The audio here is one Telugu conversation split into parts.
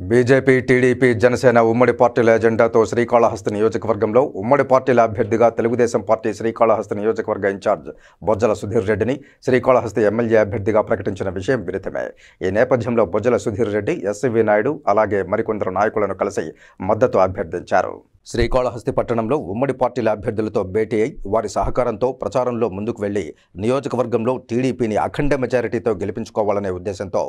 బీజేపీ, టీడీపీ, జనసేన ఉమ్మడి పార్టీల ఎజెండాతో శ్రీకాళహస్తి నియోజకవర్గంలో ఉమ్మడి పార్టీల అభ్యర్థిగా తెలుగుదేశం పార్టీ శ్రీకాళహస్తి నియోజకవర్గ ఇన్ఛార్జ్ బొజ్జల సుధీర్ రెడ్డిని శ్రీకాళహస్తి ఎమ్మెల్యే అభ్యర్థిగా ప్రకటించిన విషయం విదితమే. ఈ నేపథ్యంలో బొజ్జల సుధీర్ రెడ్డి, ఎస్సీవీ నాయుడు అలాగే మరికొందరు నాయకులను కలిసి మద్దతు అభ్యర్థించారు. శ్రీకాళహస్తి పట్టణంలో ఉమ్మడి పార్టీల అభ్యర్థులతో భేటీ అయి వారి సహకారంతో ప్రచారంలో ముందుకు వెళ్లి నియోజకవర్గంలో టీడీపీని అఖండ మెజారిటీతో గెలిపించుకోవాలనే ఉద్దేశంతో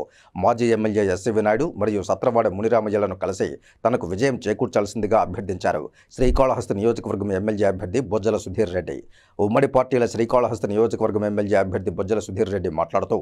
మాజీ ఎమ్మెల్యే ఎస్సీవీ నాయుడు మరియు సత్రవాడ మునిరామయ్యలను కలిసి తనకు విజయం చేకూర్చాల్సిందిగా అభ్యర్థించారు. శ్రీకాళహస్తి నియోజకవర్గం ఎమ్మెల్యే అభ్యర్థి బొజ్జల సుధీర్ రెడ్డి. ఉమ్మడి పార్టీల శ్రీకాళహస్తి నియోజకవర్గం ఎమ్మెల్యే అభ్యర్థి బొజ్జల సుధీర్ రెడ్డి మాట్లాడుతూ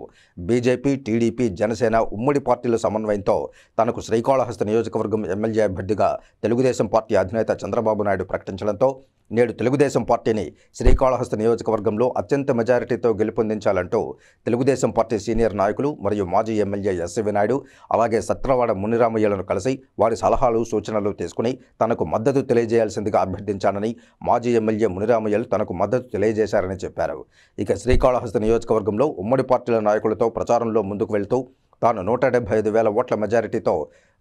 బీజేపీ, టీడీపీ, జనసేన ఉమ్మడి పార్టీల సమన్వయంతో తనకు శ్రీకాళహస్తి నియోజకవర్గం ఎమ్మెల్యే అభ్యర్థిగా తెలుగుదేశం పార్టీ అధినేత చంద్రబాబు నాయుడు ప్రకటించడంతో నేడు తెలుగుదేశం పార్టీని శ్రీకాళహస్తి నియోజకవర్గంలో అత్యంత మెజారిటీతో గెలుపొందించాలంటూ తెలుగుదేశం పార్టీ సీనియర్ నాయకులు మరియు మాజీ ఎమ్మెల్యే ఎస్సీవీ నాయుడు అలాగే సత్రవాడ మునిరామయ్యలను కలిసి వారి సలహాలు, సూచనలు తీసుకుని తనకు మద్దతు తెలియజేయాల్సిందిగా అభ్యర్థించానని మాజీ ఎమ్మెల్యే మునిరామయ్యలు తనకు మద్దతు తెలియజేశారని చెప్పారు. ఇక శ్రీకాళహస్తి నియోజకవర్గంలో ఉమ్మడి పార్టీల నాయకులతో ప్రచారంలో ముందుకు వెళ్తూ తాను 175,000 ఓట్ల మెజారిటీతో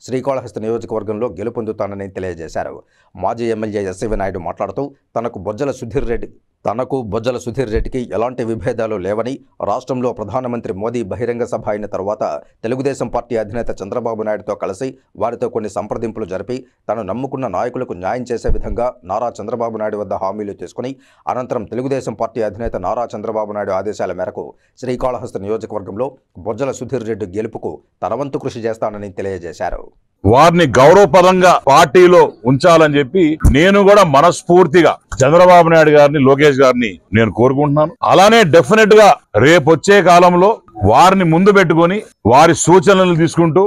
శ్రీకాళహస్తి నియోజకవర్గంలో గెలుపొందుతానని తెలియజేశారు. మాజీ ఎమ్మెల్యే ఎస్సీవీ నాయుడు మాట్లాడుతూ తనకు బొజ్జల సుధీర్ రెడ్డికి ఎలాంటి విభేదాలు లేవని, రాష్ట్రంలో ప్రధానమంత్రి మోదీ బహిరంగ సభ అయిన తర్వాత తెలుగుదేశం పార్టీ అధినేత చంద్రబాబు నాయుడుతో కలిసి వారితో కొన్ని సంప్రదింపులు జరిపి తను నమ్ముకున్న నాయకులకు న్యాయం చేసే విధంగా నారా చంద్రబాబు నాయుడు వద్ద హామీలు తీసుకుని అనంతరం తెలుగుదేశం పార్టీ అధినేత నారా చంద్రబాబు నాయుడు ఆదేశాల మేరకు శ్రీకాళహస్తి నియోజకవర్గంలో బొజ్జల సుధీర్ రెడ్డి గెలుపుకు తన వంతు కృషి చేస్తానని తెలియజేశారు. వారిని గౌరవపరంగా పార్టీలో ఉంచాలని చెప్పి నేను కూడా మనస్ఫూర్తిగా చంద్రబాబు నాయుడు గారిని, లోకేష్ గారిని నేను కోరుకుంటున్నాను. అలానే డెఫినెట్ గా రేపు వచ్చే కాలంలో వారిని ముందు పెట్టుకొని వారి సూచనలు తీసుకుంటూ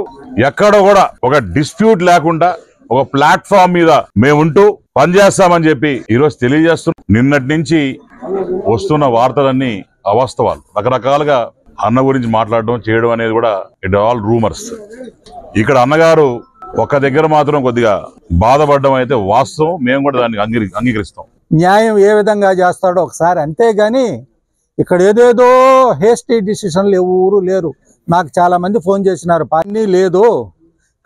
ఎక్కడ కూడా ఒక డిస్ప్యూట్ లేకుండా ఒక ప్లాట్ఫామ్ మీద మేముంటూ పనిచేస్తామని చెప్పి ఈరోజు తెలియజేస్తున్నాం. నిన్నటి నుంచి వస్తున్న వార్తలన్నీ అవాస్తవాలు. రకరకాలుగా అన్న గురించి మాట్లాడడం, చేయడం అనేది కూడా ఇట్ ఆల్ రూమర్స్. ఇక్కడ అన్నగారు ఒక దగ్గర మాత్రం కొద్దిగా బాధపడడం అయితే వాస్తవం. మేము కూడా దాన్ని అంగీకరిస్తాం. న్యాయం ఏ విధంగా చేస్తాడో ఒకసారి, అంతేగాని ఇక్కడ ఏదేదో హేస్టీ డిసిషన్లు ఎవరు లేరు. నాకు చాలా మంది ఫోన్ చేసినారు, పని లేదు.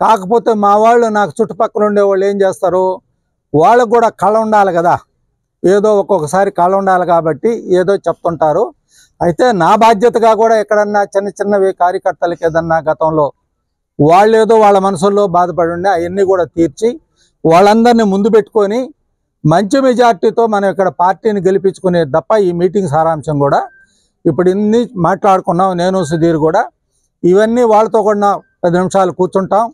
కాకపోతే మా వాళ్ళు, నాకు చుట్టుపక్కల ఉండేవాళ్ళు ఏం చేస్తారు, వాళ్ళకు కూడా కళ ఉండాలి కదా, ఏదో ఒక్కొక్కసారి కళ ఉండాలి కాబట్టి ఏదో చెప్తుంటారు. అయితే నా బాధ్యతగా కూడా ఎక్కడన్నా చిన్న చిన్నవి కార్యకర్తలకి ఏదన్నా గతంలో వాళ్ళు ఏదో వాళ్ళ మనసుల్లో బాధపడి ఉండే అవన్నీ కూడా తీర్చి వాళ్ళందరినీ ముందు పెట్టుకొని మంచి మెజార్టీతో మనం ఇక్కడ పార్టీని గెలిపించుకునే తప్ప ఈ మీటింగ్ సారాంశం కూడా ఇప్పుడు ఇన్ని మాట్లాడుకున్నాం. నేను సుధీర్ కూడా ఇవన్నీ వాళ్ళతో కూడా 10 నిమిషాలు కూర్చుంటాం.